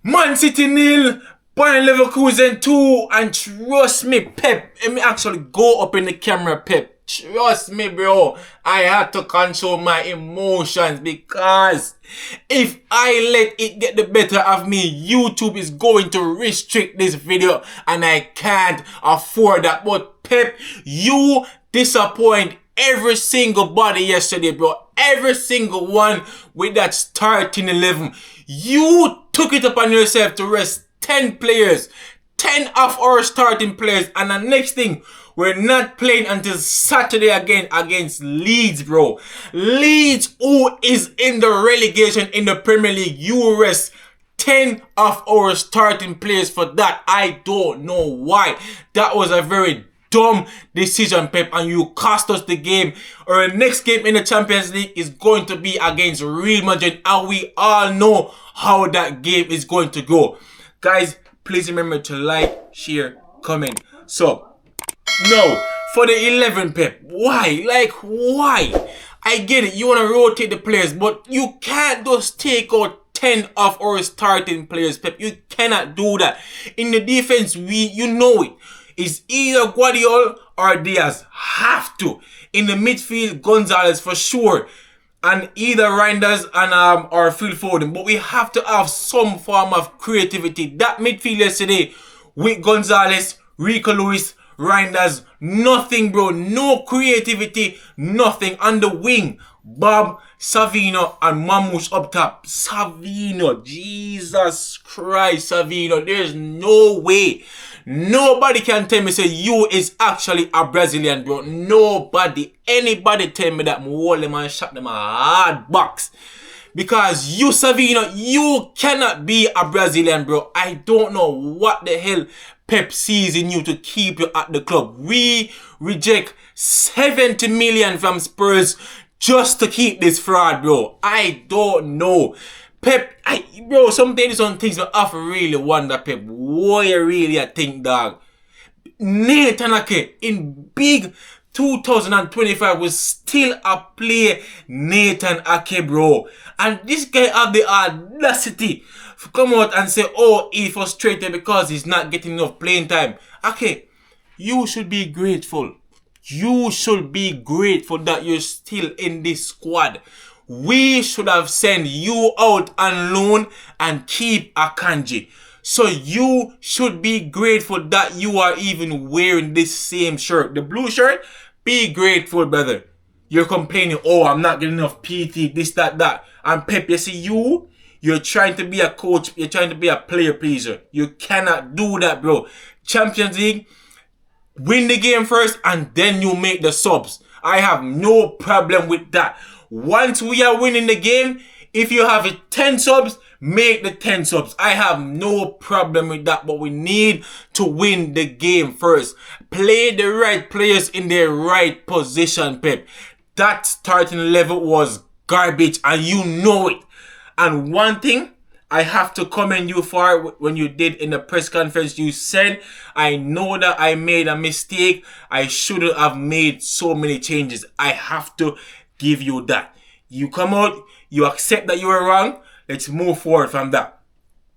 Man City nil, Bayern Leverkusen 2, and trust me, Pep, let me actually go up in the camera, Pep. Trust me, bro, I had to control my emotions because if I let it get the better of me, YouTube is going to restrict this video and I can't afford that. But Pep, you disappoint every single body yesterday, bro. Every single one with that starting 11. You took it upon yourself to rest 10 players. 10 of our starting players. And the next thing, we're not playing until Saturday again against Leeds, bro. Leeds, who is in the relegation in the Premier League. You rest 10 of our starting players for that. I don't know why. That was a very dumb decision, Pep, and you cost us the game. Our next game in the Champions League is going to be against Real Madrid, and we all know how that game is going to go. Guys, please remember to like, share, comment. So, no, for the 11, Pep, why? Like, why? I get it, you want to rotate the players, but you can't just take out 10 of our starting players, Pep. You cannot do that. In the defense, you know it. It's either Guardiola or Diaz. Have to. In the midfield, Gonzalez for sure. And either Reinders and or Phil Foden. But we have to have some form of creativity. That midfield yesterday with Gonzalez, Rico Lewis, Reinders, nothing, bro. No creativity, nothing. On the wing, Bob, Savino, and Mamouche up top. Savino, Jesus Christ, Savino. There's no way. Nobody can tell me say you is actually a Brazilian, bro. Nobody. Anybody tell me that Mwole man shot them a hard box. Because you, Savino, you cannot be a Brazilian, bro. I don't know what the hell Pep sees in you to keep you at the club. We reject 70 million from Spurs just to keep this fraud, bro. I don't know. Pep, bro, some days on things but I really wonder, Pep, what you really think, dog? Nathan Ake in big 2025 was still a player, Nathan Ake, bro. And this guy have the audacity to come out and say, oh, he's frustrated because he's not getting enough playing time. Ake, you should be grateful. You should be grateful that you're still in this squad. We should have sent you out on loan and keep Akanji. So you should be grateful that you are even wearing this same shirt. The blue shirt, be grateful, brother. You're complaining, oh, I'm not getting enough PT, this, that. And Pep, you see, you're trying to be a coach. You're trying to be a player pleaser. You cannot do that, bro. Champions League, win the game first and then you make the subs. I have no problem with that. Once we are winning the game, if you have 10 subs, make the 10 subs. I have no problem with that, but we need to win the game first. Play the right players in their right position, Pep. That starting level was garbage and you know it. And one thing I have to commend you for when you did in the press conference, you said, I know that I made a mistake. I shouldn't have made so many changes. I have to give you that. You come out, you accept that you were wrong. Let's move forward from that.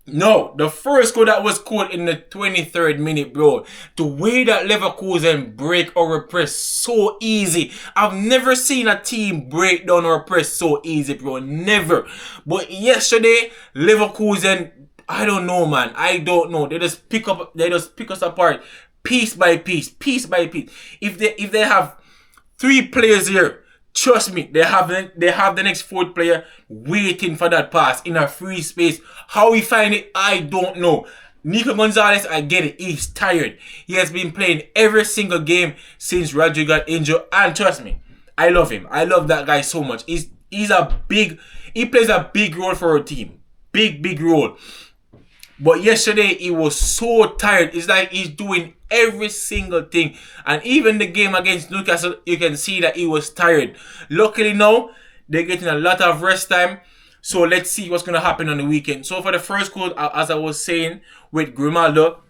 No, the first goal that was scored in the 23rd minute, bro. The way that Leverkusen break our press so easy. I've never seen a team break down our press so easy, bro. Never. But yesterday, Leverkusen, I don't know, man. I don't know. They just pick us apart piece by piece. If they have 3 players here, trust me, they have the next 4th player waiting for that pass in a free space. How we find it, I don't know. Nico Gonzalez, I get it. He's tired. He has been playing every single game since Rodrigo got injured. And trust me, I love him. I love that guy so much. He plays a big role for our team. Big role. But yesterday, he was so tired. It's like he's doing every single thing. And even the game against Newcastle, you can see that he was tired. Luckily now, they're getting a lot of rest time. So let's see what's going to happen on the weekend. So for the first goal, as I was saying, with Grimaldo,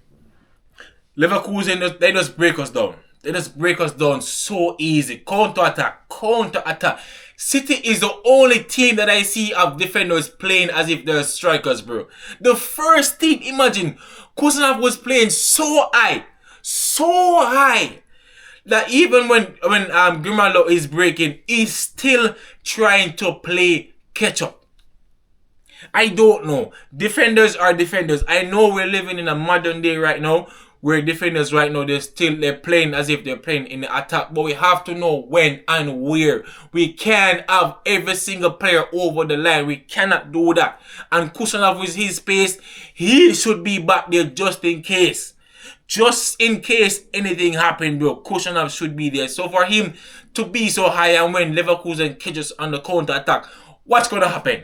Leverkusen, they just break us down. They just break us down so easy. Counter attack. City is the only team that I see of defenders playing as if they're strikers, bro. The first team, imagine, Kusanov was playing so high, that even when Grimaldo is breaking, he's still trying to play catch up. I don't know. Defenders are defenders. I know we're living in a modern day right now where defenders right now, they're playing as if they're playing in the attack. But we have to know when and where. We can't have every single player over the line. We cannot do that. And Kusanov with his pace, he should be back there just in case. Just in case anything happened, bro. Kusanov should be there. So for him to be so high and when Leverkusen catches on the counter attack, what's going to happen?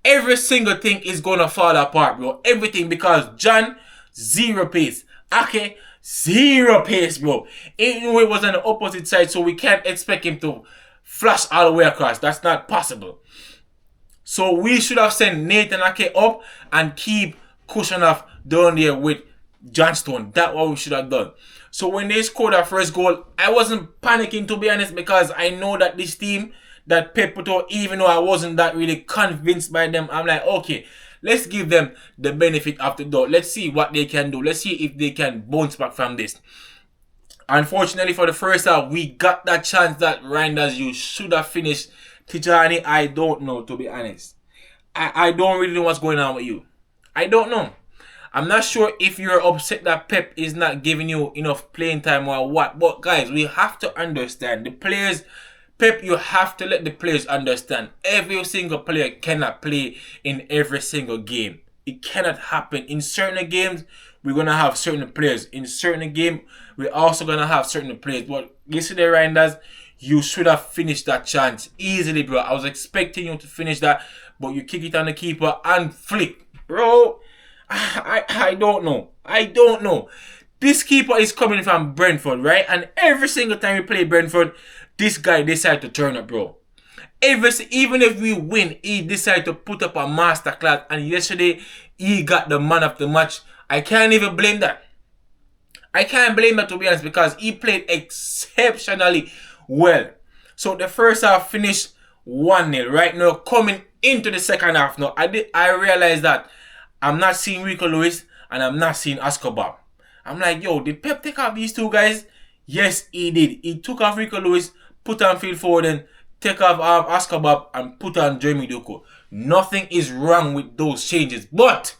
Every single thing is going to fall apart, bro. Everything, because John, zero pace. Ake, zero pace, bro. Even though it was on the opposite side, so we can't expect him to flash all the way across. That's not possible. So we should have sent Nathan Ake up and keep Kusanov down there with Johnstone. That's what we should have done. So when they scored our first goal, I wasn't panicking, to be honest, because I know that this team that Pep put out, even though I wasn't that really convinced by them, I'm like, okay, let's give them the benefit of the doubt. Let's see what they can do. Let's see if they can bounce back from this. Unfortunately, for the first half, we got that chance that Reinders, you should have finished. Tijani, I don't know, to be honest. I don't really know what's going on with you. I don't know. I'm not sure if you're upset that Pep is not giving you enough playing time or what. But guys, we have to understand. The players, Pep, you have to let the players understand. Every single player cannot play in every single game. It cannot happen. In certain games, we're going to have certain players. In certain games, we're also going to have certain players. But yesterday, Reinders, you should have finished that chance easily, bro. I was expecting you to finish that, but you kick it on the keeper and flick. Bro, I don't know. I don't know. This keeper is coming from Brentford, right? And every single time we play Brentford, this guy decides to turn up, bro. Even if we win, he decides to put up a masterclass. And yesterday, he got the man of the match. I can't even blame that. I can't blame that, to be honest, because he played exceptionally well. So the first half finished 1-0. Right now, coming into the second half now, I realized that I'm not seeing Rico Lewis and I'm not seeing Escobar. I'm like, yo, did Pep take off these two guys? Yes, he did. He took off Rico Lewis, put on Phil Foden, take off Escobar, and put on Jeremy Doku. Nothing is wrong with those changes. But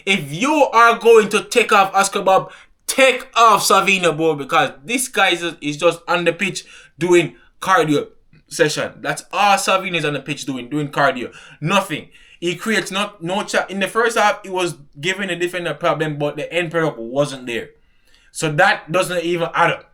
if you are going to take off Escobar, take off Savino, bro, because this guy is just on the pitch doing cardio session. That's all Savino is on the pitch doing cardio. Nothing. He creates no chat. In the first half, he was giving the defender a problem, but the end product wasn't there. So that doesn't even add up.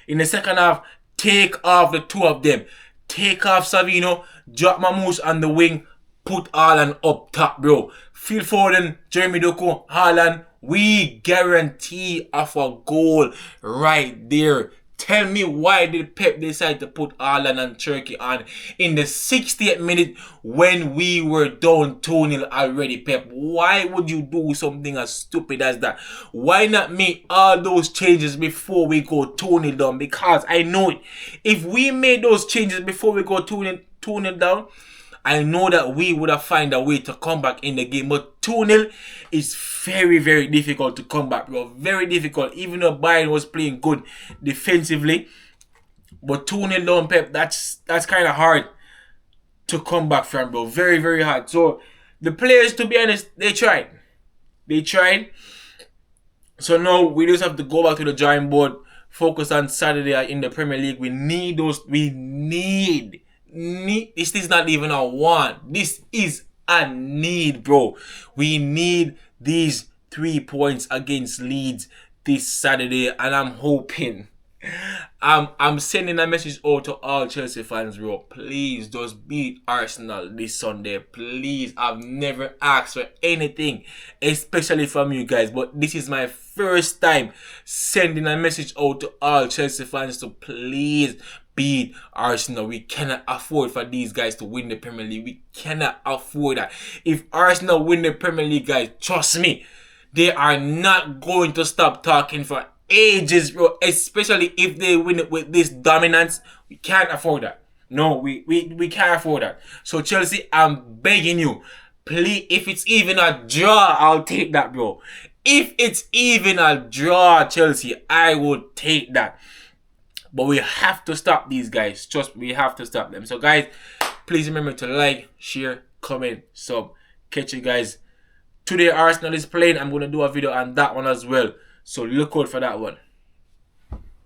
In the second half, take off the two of them. Take off Savino, drop Mamouche on the wing, put Haaland up top, bro. Phil Foden, Jeremy Doku, Haaland, we guarantee of a goal right there. Tell me, why did Pep decide to put Haaland and Turkey on in the 60th minute when we were down 2-0 already, Pep? Why would you do something as stupid as that? Why not make all those changes before we go 2-0 down? Because I know it. If we made those changes before we go 2-0 down, I know that we would have found a way to come back in the game. But 2-0 is very, very difficult to come back, bro. Very difficult. Even though Bayern was playing good defensively. But 2-0 down, Pep, that's kind of hard to come back from, bro. Very, very hard. So, the players, to be honest, they tried. They tried. So now, we just have to go back to the drawing board. Focus on Saturday in the Premier League. We need those. We need. This is not even a want. This is a need, bro. We need these 3 points against Leeds this Saturday, and I'm hoping. I'm sending a message out to all Chelsea fans, bro. Please just beat Arsenal this Sunday. Please. I've never asked for anything, especially from you guys, but this is my first time sending a message out to all Chelsea fans to please beat Arsenal. We cannot afford for these guys to win the Premier League. We cannot afford that. If Arsenal win the Premier League, guys, trust me, they are not going to stop talking for ages, bro. Especially if they win it with this dominance. We can't afford that. No, we can't afford that. So Chelsea, I'm begging you, please, if it's even a draw, I'll take that, bro. If it's even a draw, Chelsea, I would take that. But we have to stop these guys. Trust me, we have to stop them. So guys, please remember to like, share, comment, sub. Catch you guys. Today Arsenal is playing. I'm going to do a video on that one as well. So look out for that one.